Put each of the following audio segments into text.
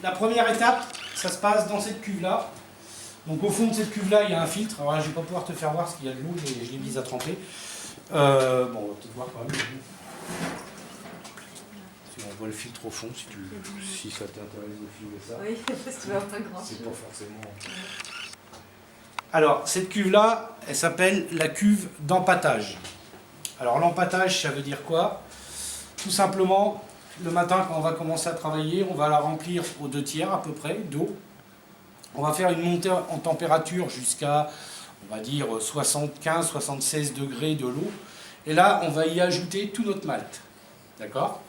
la première étape, ça se passe dans cette cuve-là. Donc au fond de cette cuve-là, il y a un filtre. Alors là, je ne vais pas pouvoir te faire voir parce qu'il y a de l'eau, mais je l'ai mise à tremper. Bon, on va peut-être voir quand même. Si on voit le filtre au fond, si ça t'intéresse de filmer ça. Oui, parce que tu vas pas grand chose. C'est pas forcément... Alors, cette cuve-là, elle s'appelle la cuve d'empâtage. Alors, l'empâtage, ça veut dire quoi? Tout simplement, le matin, quand on va commencer à travailler, on va la remplir aux 2/3 à peu près d'eau. On va faire une montée en température jusqu'à, on va dire, 75-76 degrés de l'eau. Et là, on va y ajouter tout notre malt. D'accord?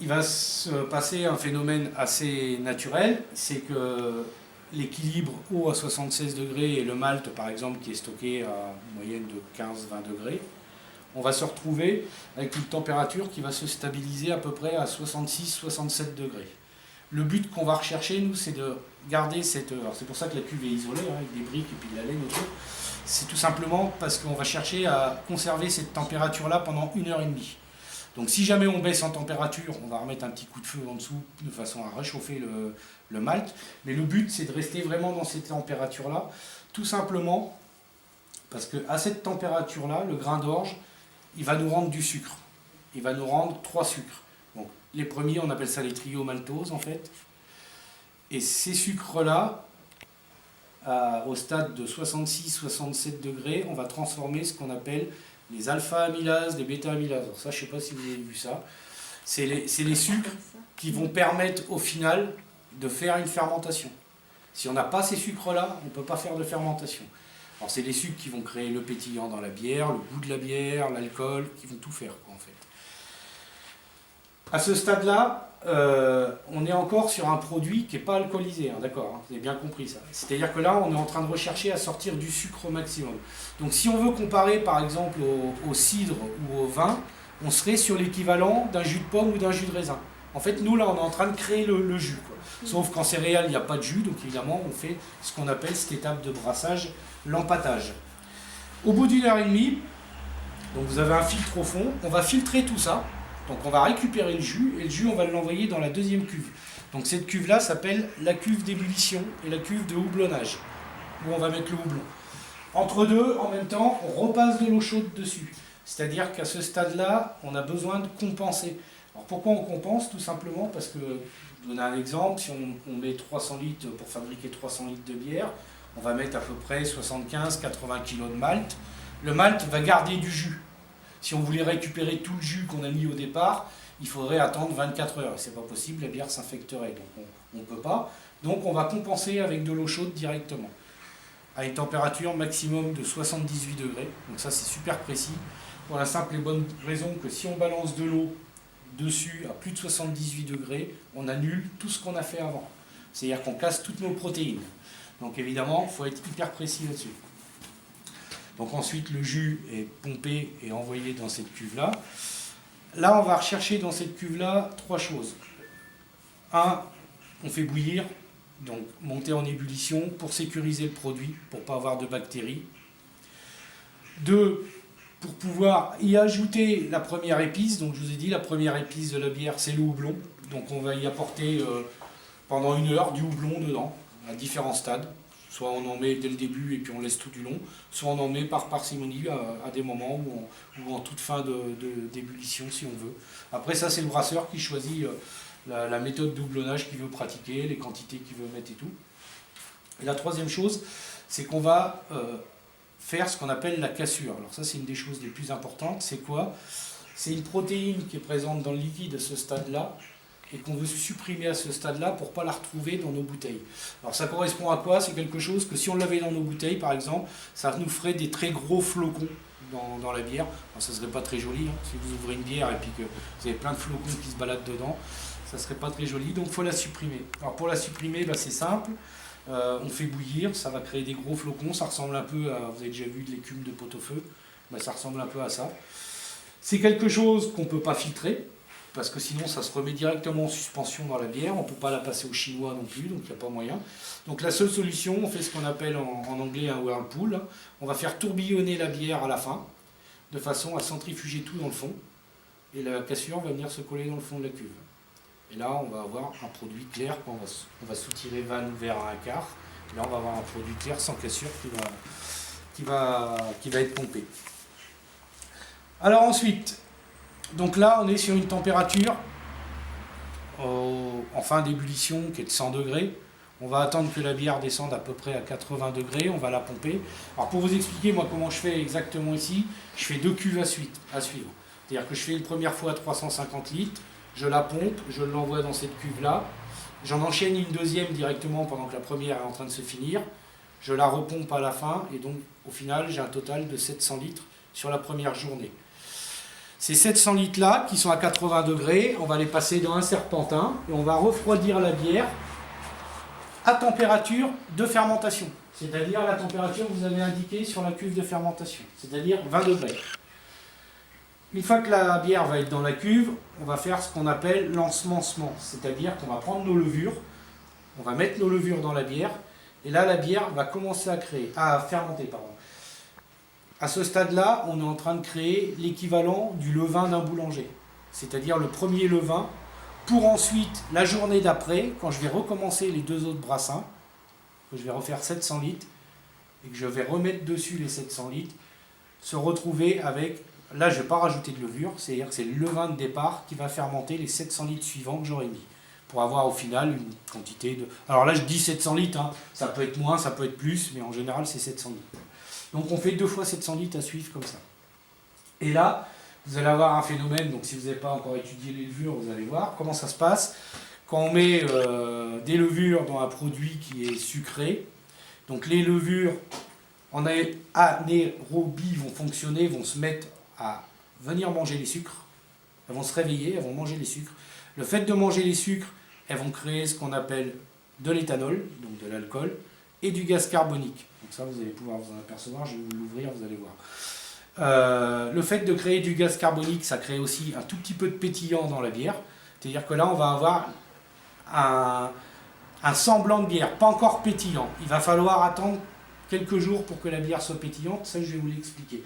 Il va se passer un phénomène assez naturel, c'est que l'équilibre eau à 76 degrés et le malt, par exemple, qui est stocké à une moyenne de 15-20 degrés, on va se retrouver avec une température qui va se stabiliser à peu près à 66-67 degrés. Le but qu'on va rechercher, nous, c'est de garder cette... Alors c'est pour ça que la cuve est isolée, hein, avec des briques et puis de la laine autour. C'est tout simplement parce qu'on va chercher à conserver cette température-là pendant 1h30. Donc si jamais on baisse en température, on va remettre un petit coup de feu en dessous de façon à réchauffer le malt. Mais le but, c'est de rester vraiment dans cette température-là, tout simplement parce qu'à cette température-là, le grain d'orge, il va nous rendre du sucre. Il va nous rendre 3 sucres. Donc, les premiers, on appelle ça les triomaltoses en fait. Et ces sucres-là, au stade de 66-67 degrés, on va transformer ce qu'on appelle les alpha-amylases, les bêta-amylases. Alors ça, je ne sais pas si vous avez vu ça. C'est les sucres qui vont permettre au final de faire une fermentation. Si on n'a pas ces sucres-là, on ne peut pas faire de fermentation. Alors c'est les sucres qui vont créer le pétillant dans la bière, le goût de la bière, l'alcool, qui vont tout faire quoi, en fait. À ce stade-là, on est encore sur un produit qui n'est pas alcoolisé, hein, d'accord, hein, vous avez bien compris ça. C'est-à-dire que là, on est en train de rechercher à sortir du sucre au maximum. Donc si on veut comparer par exemple au cidre ou au vin, on serait sur l'équivalent d'un jus de pomme ou d'un jus de raisin. En fait, nous là, on est en train de créer le jus, quoi. Sauf qu'en céréales, il n'y a pas de jus, donc évidemment, on fait ce qu'on appelle cette étape de brassage, l'empâtage. Au bout d'1h30, donc vous avez un filtre au fond, on va filtrer tout ça. Donc on va récupérer le jus, et le jus on va l'envoyer dans la deuxième cuve. Donc cette cuve-là s'appelle la cuve d'ébullition et la cuve de houblonnage, où on va mettre le houblon. Entre deux, en même temps, on repasse de l'eau chaude dessus. C'est-à-dire qu'à ce stade-là, on a besoin de compenser. Alors pourquoi on compense? Tout simplement parce que, je vous donne un exemple, si on met 300 litres pour fabriquer 300 litres de bière, on va mettre à peu près 75-80 kg de malt. Le malt va garder du jus. Si on voulait récupérer tout le jus qu'on a mis au départ, il faudrait attendre 24 heures. Et c'est pas possible, la bière s'infecterait. Donc on ne peut pas. Donc on va compenser avec de l'eau chaude directement. À une température maximum de 78 degrés. Donc ça c'est super précis. Pour la simple et bonne raison que si on balance de l'eau dessus à plus de 78 degrés, on annule tout ce qu'on a fait avant. C'est-à-dire qu'on casse toutes nos protéines. Donc évidemment, il faut être hyper précis là-dessus. Donc ensuite, le jus est pompé et envoyé dans cette cuve-là. Là, on va rechercher dans cette cuve-là 3 choses. 1, on fait bouillir, donc monter en ébullition pour sécuriser le produit, pour ne pas avoir de bactéries. 2, pour pouvoir y ajouter la première épice. Donc je vous ai dit, la première épice de la bière, c'est le houblon. Donc on va y apporter pendant 1 heure du houblon dedans, à différents stades. Soit on en met dès le début et puis on laisse tout du long, soit on en met par parcimonie à des moments ou en toute fin d'ébullition si on veut. Après ça c'est le brasseur qui choisit la méthode de houblonnage qu'il veut pratiquer, les quantités qu'il veut mettre et tout. Et la troisième chose, c'est qu'on va faire ce qu'on appelle la cassure. Alors ça c'est une des choses les plus importantes, c'est quoi? C'est une protéine qui est présente dans le liquide à ce stade-là, et qu'on veut supprimer à ce stade-là pour ne pas la retrouver dans nos bouteilles. Alors ça correspond à quoi? C'est quelque chose que si on l'avait dans nos bouteilles, par exemple, ça nous ferait des très gros flocons dans la bière. Alors, ça ne serait pas très joli, hein. Si vous ouvrez une bière et puis que vous avez plein de flocons qui se baladent dedans, ça ne serait pas très joli, donc il faut la supprimer. Alors pour la supprimer, c'est simple, on fait bouillir, ça va créer des gros flocons, ça ressemble un peu à, vous avez déjà vu de l'écume de pot-au-feu, ça ressemble un peu à ça. C'est quelque chose qu'on ne peut pas filtrer, parce que sinon ça se remet directement en suspension dans la bière, on ne peut pas la passer au chinois non plus, donc il n'y a pas moyen. Donc la seule solution, on fait ce qu'on appelle en anglais un whirlpool, on va faire tourbillonner la bière à la fin, de façon à centrifuger tout dans le fond, et la cassure va venir se coller dans le fond de la cuve. Et là, on va avoir un produit clair, quand on va soutirer vanne vers un quart. Là, on va avoir un produit clair sans cassure qui va être pompé. Alors ensuite, donc là, on est sur une température en fin d'ébullition qui est de 100 degrés. On va attendre que la bière descende à peu près à 80 degrés, on va la pomper. Alors pour vous expliquer moi comment je fais exactement ici, je fais 2 cuves à suivre. C'est-à-dire que je fais une première fois 350 litres, je la pompe, je l'envoie dans cette cuve-là, j'en enchaîne une deuxième directement pendant que la première est en train de se finir, je la repompe à la fin et donc au final j'ai un total de 700 litres sur la première journée. Ces 700 litres-là qui sont à 80 degrés, on va les passer dans un serpentin et on va refroidir la bière à température de fermentation, c'est-à-dire la température que vous avez indiquée sur la cuve de fermentation, c'est-à-dire 20 degrés. Une fois que la bière va être dans la cuve, on va faire ce qu'on appelle l'ensemencement, c'est-à-dire qu'on va prendre nos levures, on va mettre nos levures dans la bière, et là la bière va commencer à fermenter. À ce stade-là, on est en train de créer l'équivalent du levain d'un boulanger, c'est-à-dire le premier levain, pour ensuite, la journée d'après, quand je vais recommencer les 2 autres brassins, que je vais refaire 700 litres, et que je vais remettre dessus les 700 litres, se retrouver avec, là je ne vais pas rajouter de levure, c'est-à-dire que c'est le levain de départ qui va fermenter les 700 litres suivants que j'aurai mis, pour avoir au final une quantité de... Alors là je dis 700 litres, hein, ça peut être moins, ça peut être plus, mais en général c'est 700 litres. Donc on fait 2 fois 700 litres à suivre comme ça. Et là, vous allez avoir un phénomène, donc si vous n'avez pas encore étudié les levures, vous allez voir comment ça se passe. Quand on met des levures dans un produit qui est sucré, donc les levures en anaérobie vont fonctionner, vont se mettre à venir manger les sucres, elles vont se réveiller, elles vont manger les sucres. Le fait de manger les sucres, elles vont créer ce qu'on appelle de l'éthanol, donc de l'alcool, et du gaz carbonique. Donc ça, vous allez pouvoir vous en apercevoir, je vais l'ouvrir, vous allez voir. Le fait de créer du gaz carbonique, ça crée aussi un tout petit peu de pétillant dans la bière. C'est-à-dire que là, on va avoir un semblant de bière, pas encore pétillant. Il va falloir attendre quelques jours pour que la bière soit pétillante, ça je vais vous l'expliquer.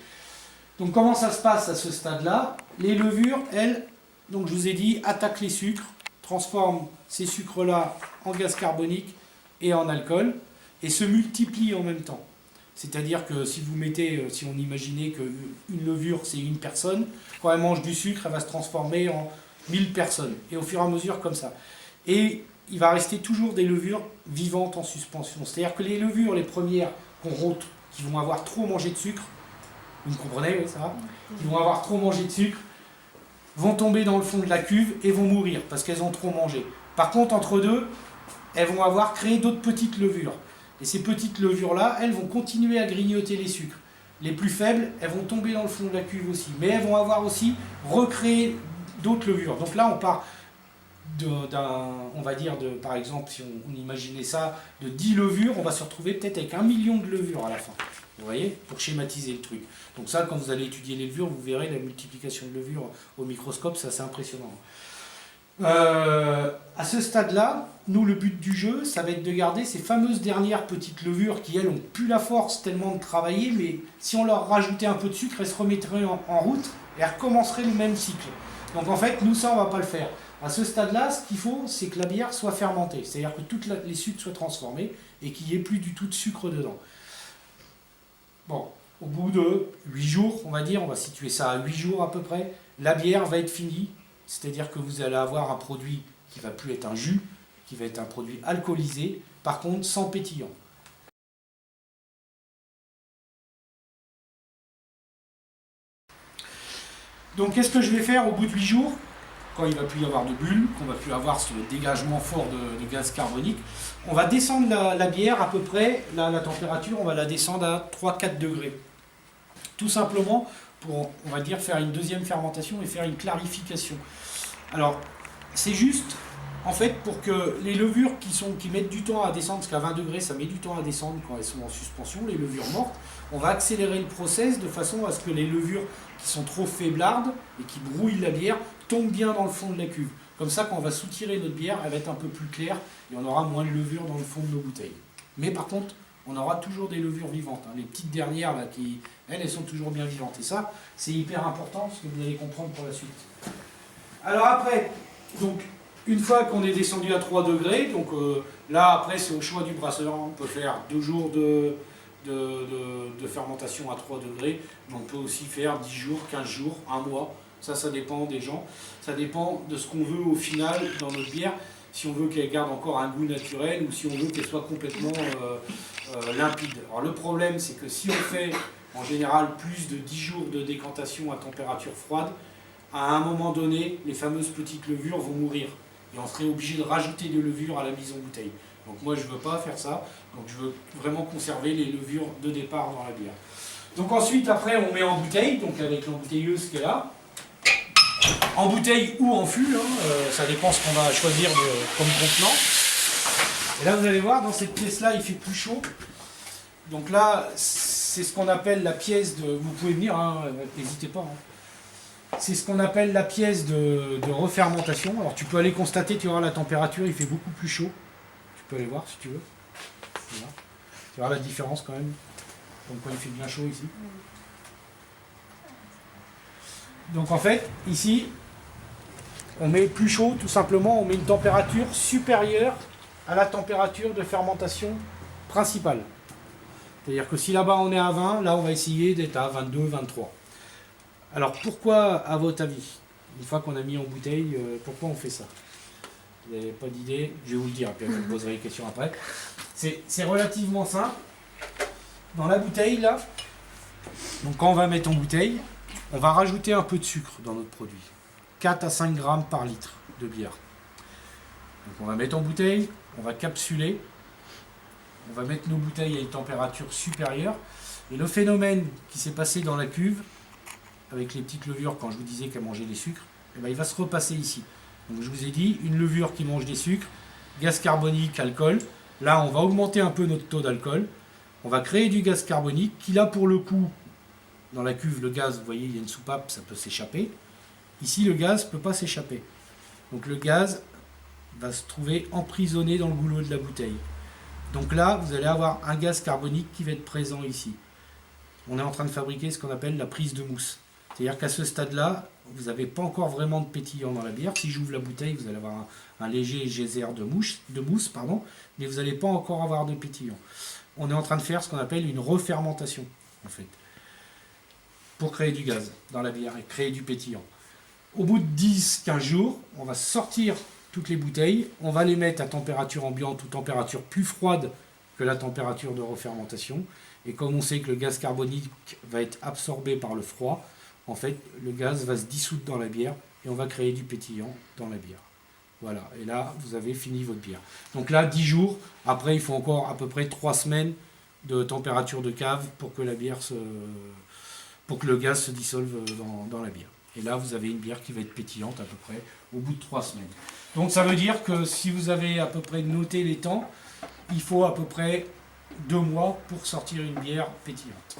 Donc comment ça se passe à ce stade-là? Les levures, elles, donc je vous ai dit, attaquent les sucres, transforment ces sucres-là en gaz carbonique et en alcool, et se multiplient en même temps. C'est-à-dire que si vous mettez, si on imaginait qu'une levure c'est une personne, quand elle mange du sucre, elle va se transformer en 1000 personnes. Et au fur et à mesure comme ça. Et il va rester toujours des levures vivantes en suspension. C'est-à-dire que les levures, les premières qu'on rôte, qui vont avoir trop mangé de sucre, vous me comprenez, oui, ça va, qui vont avoir trop mangé de sucre, vont tomber dans le fond de la cuve et vont mourir parce qu'elles ont trop mangé. Par contre, entre deux, elles vont avoir créé d'autres petites levures. Et ces petites levures-là, elles vont continuer à grignoter les sucres. Les plus faibles, elles vont tomber dans le fond de la cuve aussi. Mais elles vont avoir aussi recréé d'autres levures. Donc là, on part on va dire, par exemple, si on imaginait ça, de 10 levures, on va se retrouver peut-être avec 1 million de levures à la fin. Vous voyez, pour schématiser le truc. Donc ça, quand vous allez étudier les levures, vous verrez la multiplication de levures au microscope, c'est assez impressionnant. À ce stade-là, nous, le but du jeu, ça va être de garder ces fameuses dernières petites levures qui, elles, n'ont plus la force tellement de travailler, mais si on leur rajoutait un peu de sucre, elles se remettraient en route et elles recommenceraient le même cycle. Donc en fait, nous, ça, on ne va pas le faire. À ce stade-là, ce qu'il faut, c'est que la bière soit fermentée, c'est-à-dire que tous les sucres soient transformés et qu'il n'y ait plus du tout de sucre dedans. Bon, au bout de 8 jours, on va dire, on va situer ça à 8 jours à peu près, la bière va être finie. C'est-à-dire que vous allez avoir un produit qui ne va plus être un jus, qui va être un produit alcoolisé, par contre sans pétillant. Donc qu'est-ce que je vais faire au bout de 8 jours, quand il ne va plus y avoir de bulles, qu'on ne va plus avoir ce dégagement fort de gaz carbonique? On va descendre la bière à peu près, la température, on va la descendre à 3-4 degrés. Tout simplement pour, on va dire, faire une deuxième fermentation et faire une clarification. Alors, c'est juste, en fait, pour que les levures qui mettent du temps à descendre, parce qu'à 20 degrés, ça met du temps à descendre quand elles sont en suspension, les levures mortes, on va accélérer le process de façon à ce que les levures qui sont trop faiblardes et qui brouillent la bière tombent bien dans le fond de la cuve. Comme ça, quand on va soutirer notre bière, elle va être un peu plus claire et on aura moins de levures dans le fond de nos bouteilles. Mais par contre, on aura toujours des levures vivantes. Les petites dernières, là, elles sont toujours bien vivantes. Et ça, c'est hyper important, ce que vous allez comprendre pour la suite. Alors après, donc, Une fois qu'on est descendu à 3 degrés, donc là après c'est au choix du brasseur, on peut faire 2 jours de fermentation à 3 degrés, mais on peut aussi faire 10 jours, 15 jours, 1 mois, ça dépend des gens, ça dépend de ce qu'on veut au final dans notre bière, si on veut qu'elle garde encore un goût naturel ou si on veut qu'elle soit complètement limpide. Alors le problème c'est que si on fait en général plus de 10 jours de décantation à température froide, à un moment donné, les fameuses petites levures vont mourir. Et on serait obligé de rajouter des levures à la mise en bouteille. Donc moi je ne veux pas faire ça, donc je veux vraiment conserver les levures de départ dans la bière. Donc ensuite après on met en bouteille, donc avec l'embouteilleuse qui est là, en bouteille ou en fût, ça dépend ce qu'on va choisir comme contenant. Et là vous allez voir, dans cette pièce là il fait plus chaud, donc là c'est ce qu'on appelle la pièce de, vous pouvez venir, n'hésitez pas. C'est ce qu'on appelle la pièce de refermentation. Alors tu peux aller constater, tu verras la température, il fait beaucoup plus chaud. Tu peux aller voir si tu veux. Voilà. Tu verras la différence quand même. Donc il fait bien chaud ici. Donc en fait, ici, on met plus chaud, tout simplement, on met une température supérieure à la température de fermentation principale. C'est-à-dire que si là-bas on est à 20, là on va essayer d'être à 22, 23. Alors pourquoi, à votre avis, une fois qu'on a mis en bouteille, pourquoi on fait ça? Vous n'avez pas d'idée? Je vais vous le dire, puis je vous poserai les questions après. C'est relativement simple. Dans la bouteille, là, donc quand on va mettre en bouteille, on va rajouter un peu de sucre dans notre produit. 4 à 5 grammes par litre de bière. Donc on va mettre en bouteille, on va capsuler, on va mettre nos bouteilles à une température supérieure. Et le phénomène qui s'est passé dans la cuve, avec les petites levures, quand je vous disais qu'elle mangeait des sucres, eh ben, il va se repasser ici. Donc je vous ai dit, une levure qui mange des sucres, gaz carbonique, alcool. Là, on va augmenter un peu notre taux d'alcool. On va créer du gaz carbonique, qui là, pour le coup, dans la cuve, le gaz, vous voyez, il y a une soupape, ça peut s'échapper. Ici, le gaz ne peut pas s'échapper. Donc le gaz va se trouver emprisonné dans le goulot de la bouteille. Donc là, vous allez avoir un gaz carbonique qui va être présent ici. On est en train de fabriquer ce qu'on appelle la prise de mousse. C'est-à-dire qu'à ce stade-là, vous n'avez pas encore vraiment de pétillant dans la bière. Si j'ouvre la bouteille, vous allez avoir un léger geyser de mousse, mais vous n'allez pas encore avoir de pétillant. On est en train de faire ce qu'on appelle une refermentation, en fait, pour créer du gaz dans la bière et créer du pétillant. Au bout de 10-15 jours, on va sortir toutes les bouteilles, on va les mettre à température ambiante ou température plus froide que la température de refermentation. Et comme on sait que le gaz carbonique va être absorbé par le froid, en fait, le gaz va se dissoudre dans la bière et on va créer du pétillant dans la bière. Voilà, et là, vous avez fini votre bière. Donc là, 10 jours, après, il faut encore à peu près 3 semaines de température de cave pour que pour que le gaz se dissolve dans la bière. Et là, vous avez une bière qui va être pétillante à peu près au bout de 3 semaines. Donc ça veut dire que si vous avez à peu près noté les temps, il faut à peu près 2 mois pour sortir une bière pétillante.